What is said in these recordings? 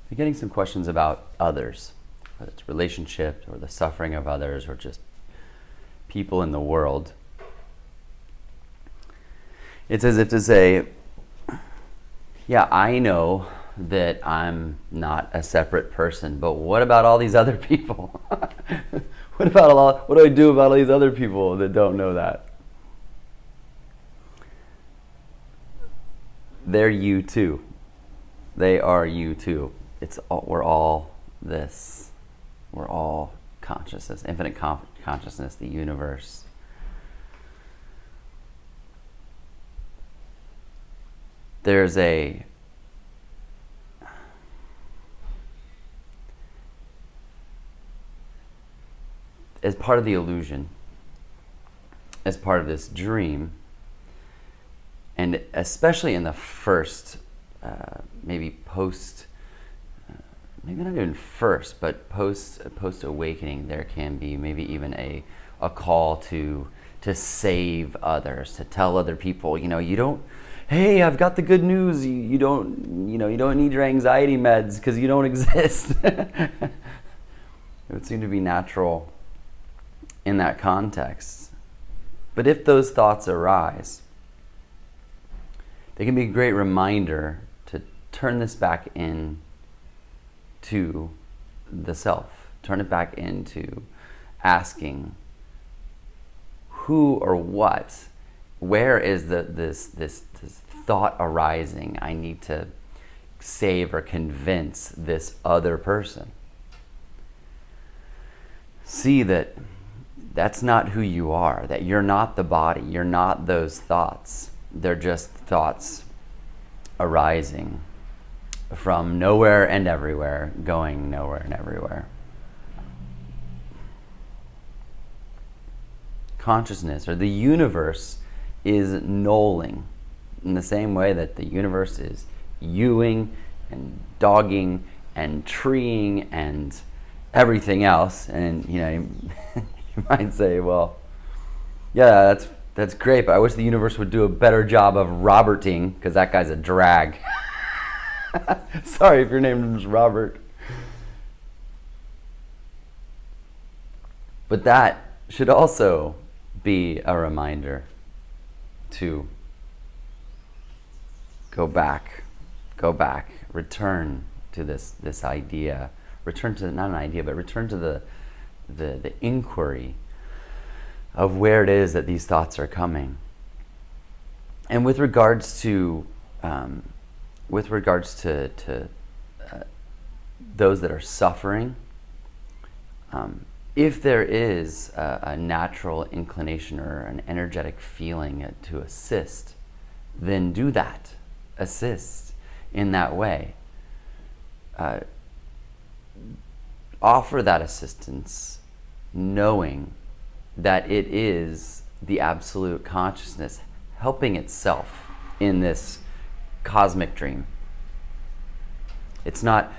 We're getting some questions about others, whether it's relationships or the suffering of others or just people in the world. It's as if to say, yeah, I know that I'm not a separate person, but what about all these other people? What do I do about all these other people that don't know that? They're you too. They are you too. We're all this. We're all consciousness, infinite consciousness, the universe. There's as part of the illusion, as part of this dream, and especially in the first, maybe not even first, but post awakening, there can be maybe even a call to save others, to tell other people, you don't. Hey, I've got the good news. You don't need your anxiety meds because you don't exist. It would seem to be natural in that context. But if those thoughts arise, they can be a great reminder to turn this back in to the self. Turn it back into asking who or what, where is this thought arising? I need to save or convince this other person. See that that's not who you are, that you're not the body, you're not those thoughts. They're just thoughts arising from nowhere and everywhere, going nowhere and everywhere. Consciousness, or the universe, is knolling in the same way that the universe is youing and dogging and treeing and everything else. And you might say, well, yeah, that's great, but I wish the universe would do a better job of Roberting, because that guy's a drag. Sorry if your name is Robert. But that should also be a reminder to go back, return to this idea, return to, not an idea, but return to the inquiry of where it is that these thoughts are coming. And with regards to those that are suffering, if there is a natural inclination or an energetic feeling to assist, then do that. Assist in that way. Offer that assistance, knowing that it is the absolute consciousness helping itself in this cosmic dream. It's not,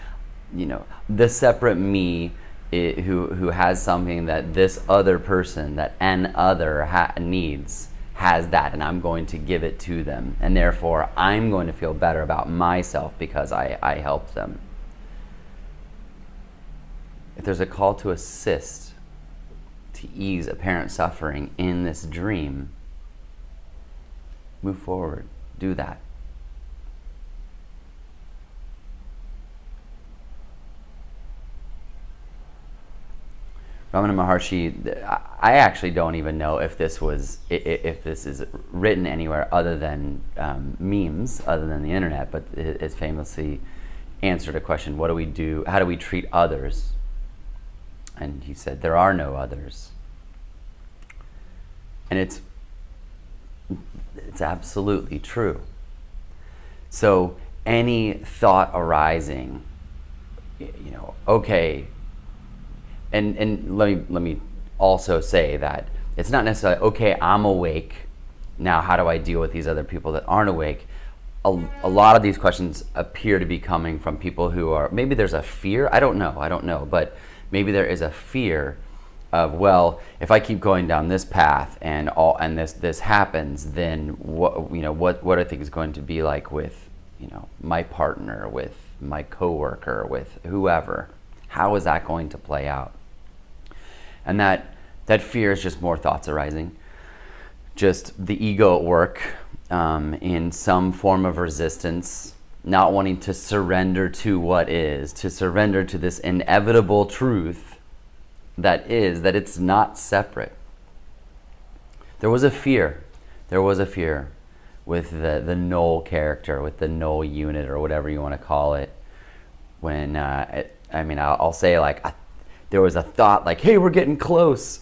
the separate me who has something that this other person, that an other needs, has that, and I'm going to give it to them, and therefore I'm going to feel better about myself because I helped them. If there's a call to assist, to ease apparent suffering in this dream, move forward, do that. Ramana Maharshi, I actually don't even know if this is written anywhere other than memes, other than the internet, but it's famously answered a question: what do we do? How do we treat others? And he said, there are no others. And it's absolutely true. So any thought arising, okay. And let me also say that it's not necessarily, okay, I'm awake, now how do I deal with these other people that aren't awake? A lot of these questions appear to be coming from people who are, maybe there's a fear, I don't know, but maybe there is a fear of, well, if I keep going down this path and this happens, then what are things going to be like with my partner, with my coworker, with whoever? How is that going to play out? And that fear is just more thoughts arising, just the ego at work, in some form of resistance, not wanting to surrender to what is, to surrender to this inevitable truth that it's not separate. There was a fear with the null character, with the null unit, or whatever you want to call it, when I'll say, like, there was a thought like, hey, we're getting close,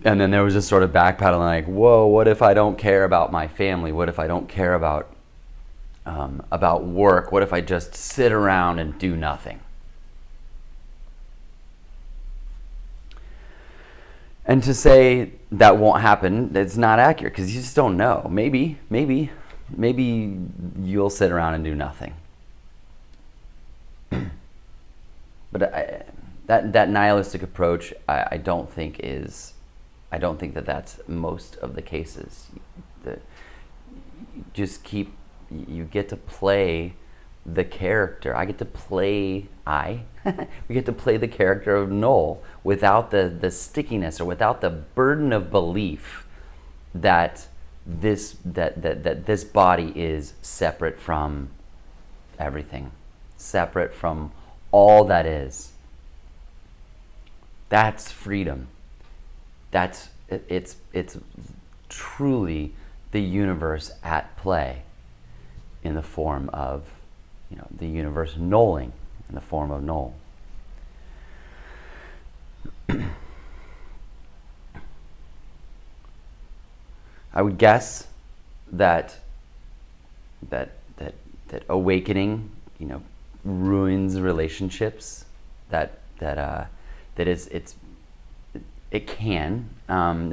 and then there was just sort of backpedaling, like, whoa, what if I don't care about my family? What if I don't care about work? What if I just sit around and do nothing? And to say that won't happen, it's not accurate, because you just don't know. Maybe you'll sit around and do nothing. But that nihilistic approach, I don't think that that's most of the cases. You get to play the character. We get to play the character of null without the stickiness, or without the burden of belief that this body is separate from everything, separate from all that is. That's freedom. It's truly the universe at play in the form of, the universe nulling in the form of null. I would guess that awakening, ruins relationships. That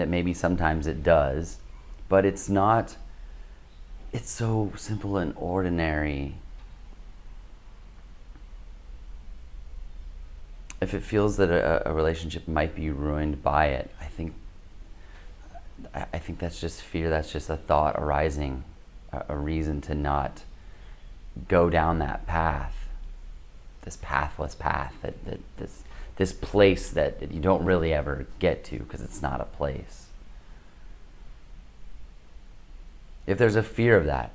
maybe sometimes it does, but it's not. It's so simple and ordinary. If it feels that a relationship might be ruined by it, I think that's just fear. That's just a thought arising, a reason to not go down that path, this pathless path, this place that you don't really ever get to, because it's not a place. If there's a fear of that,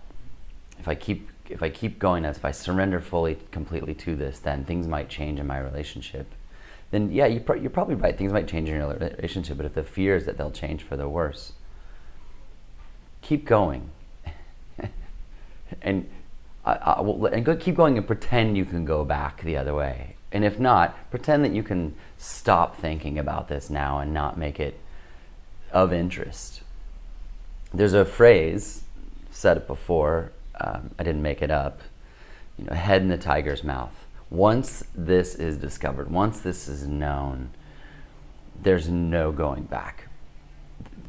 if I keep going, if I surrender fully, completely to this, then things might change in my relationship. Then yeah, you're probably right. Things might change in your relationship, but if the fear is that they'll change for the worse, keep going, and keep going and pretend you can go back the other way. And if not, pretend that you can stop thinking about this now and not make it of interest. There's a phrase, said it before, I didn't make it up, head in the tiger's mouth. Once this is discovered, once this is known, there's no going back,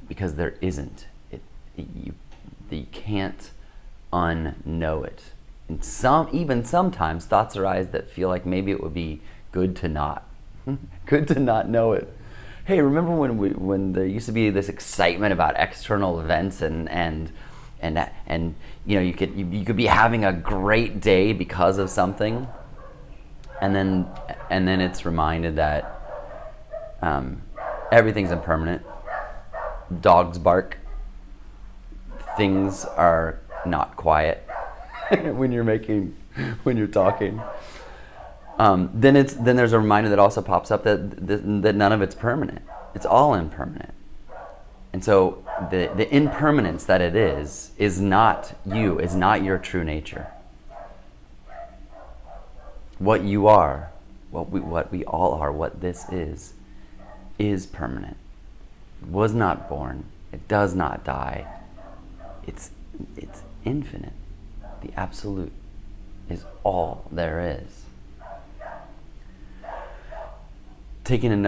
because there isn't. You can't unknow it. And sometimes thoughts arise that feel like maybe it would be good to not know it. Hey, remember when there used to be this excitement about external events and you could be having a great day because of something, and then it's reminded that everything's impermanent. Dogs bark. Things are not quiet when you're talking. Then there's a reminder that also pops up that none of it's permanent. It's all impermanent. And so the impermanence that it is not you, is not your true nature. What you are, what we all are, what this is permanent. It was not born. It does not die. It's infinite. The absolute is all there is. Taking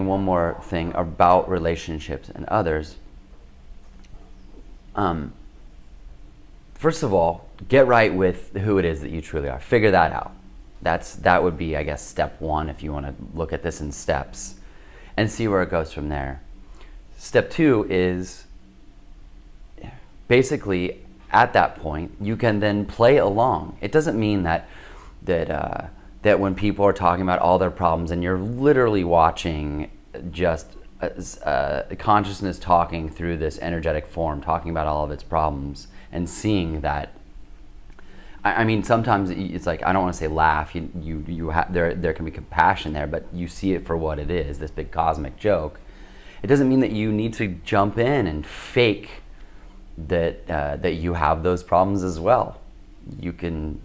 one more thing about relationships and others. First of all, get right with who it is that you truly are. Figure that out. That would be, I guess, step one, if you want to look at this in steps, and see where it goes from there. Step two is basically at that point, you can then play along. It doesn't mean that when people are talking about all their problems and you're literally watching just consciousness talking through this energetic form, talking about all of its problems and seeing that. I mean, sometimes it's like, I don't want to say laugh. There can be compassion there, but you see it for what it is, this big cosmic joke. It doesn't mean that you need to jump in and fake that you have those problems as well. You can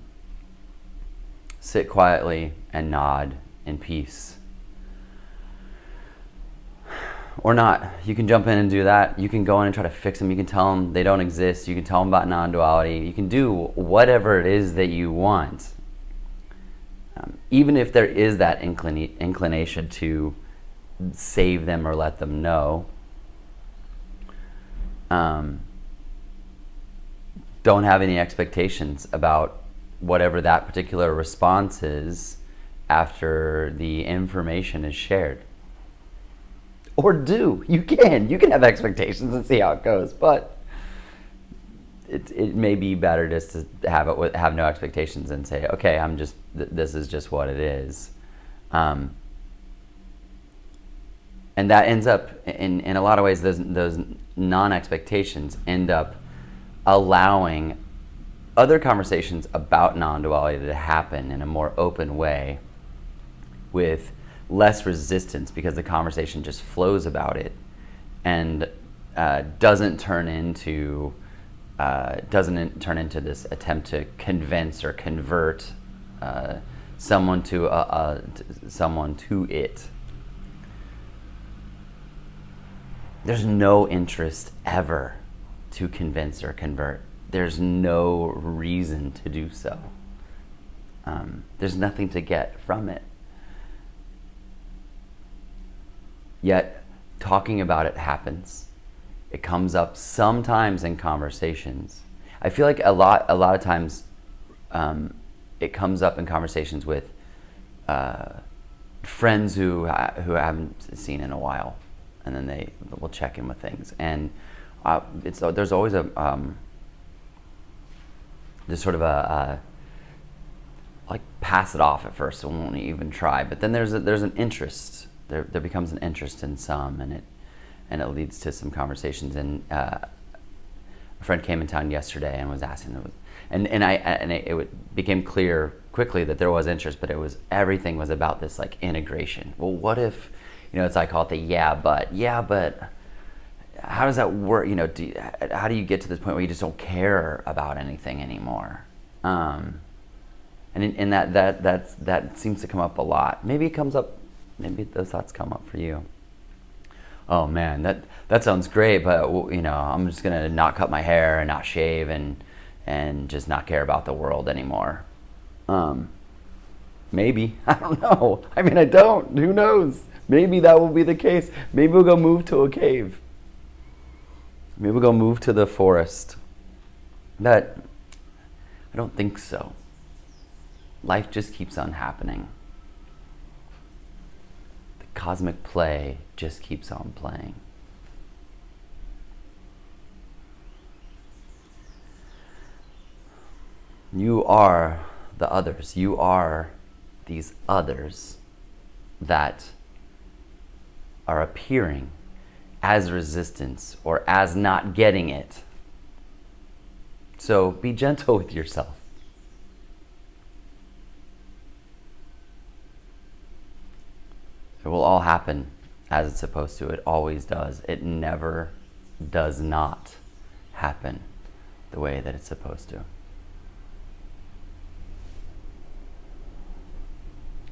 sit quietly and nod in peace. Or not. You can jump in and do that. You can go in and try to fix them. You can tell them they don't exist. You can tell them about non-duality. You can do whatever it is that you want. Even if there is that inclination to save them or let them know. Don't have any expectations about whatever that particular response is after the information is shared. Or do. You can have expectations and see how it goes, but it may be better just to have no expectations and say, okay, this is just what it is. And that ends up, in a lot of ways, those non-expectations end up allowing other conversations about non-duality to happen in a more open way with less resistance, because the conversation just flows about it and doesn't turn into this attempt to convince or convert someone to it. There's no interest ever to convince or convert. There's no reason to do so. There's nothing to get from it. Yet, talking about it happens. It comes up sometimes in conversations. I feel like a lot of times it comes up in conversations with friends who I haven't seen in a while, and then we'll check in with things. And there's always just sort of like pass it off at first, so we won't even try. But then there's an interest. There becomes an interest in some, and it leads to some conversations. And a friend came in town yesterday and was asking, it became clear quickly that there was interest, but everything was about this like integration. Well, what if, it's I call it the yeah, but how does that work? How do you get to this point where you just don't care about anything anymore? And that seems to come up a lot. Maybe it comes up. Maybe those thoughts come up for you. Oh man, that sounds great, but I'm just gonna not cut my hair and not shave and just not care about the world anymore. Maybe, I don't know. I mean, I don't. Who knows? Maybe that will be the case. Maybe we'll go move to a cave. Maybe we'll go move to the forest. But I don't think so. Life just keeps on happening. Cosmic play just keeps on playing. You are the others. You are these others that are appearing as resistance or as not getting it. So be gentle with yourself. It will all happen as it's supposed to. It always does. It never does not happen the way that it's supposed to.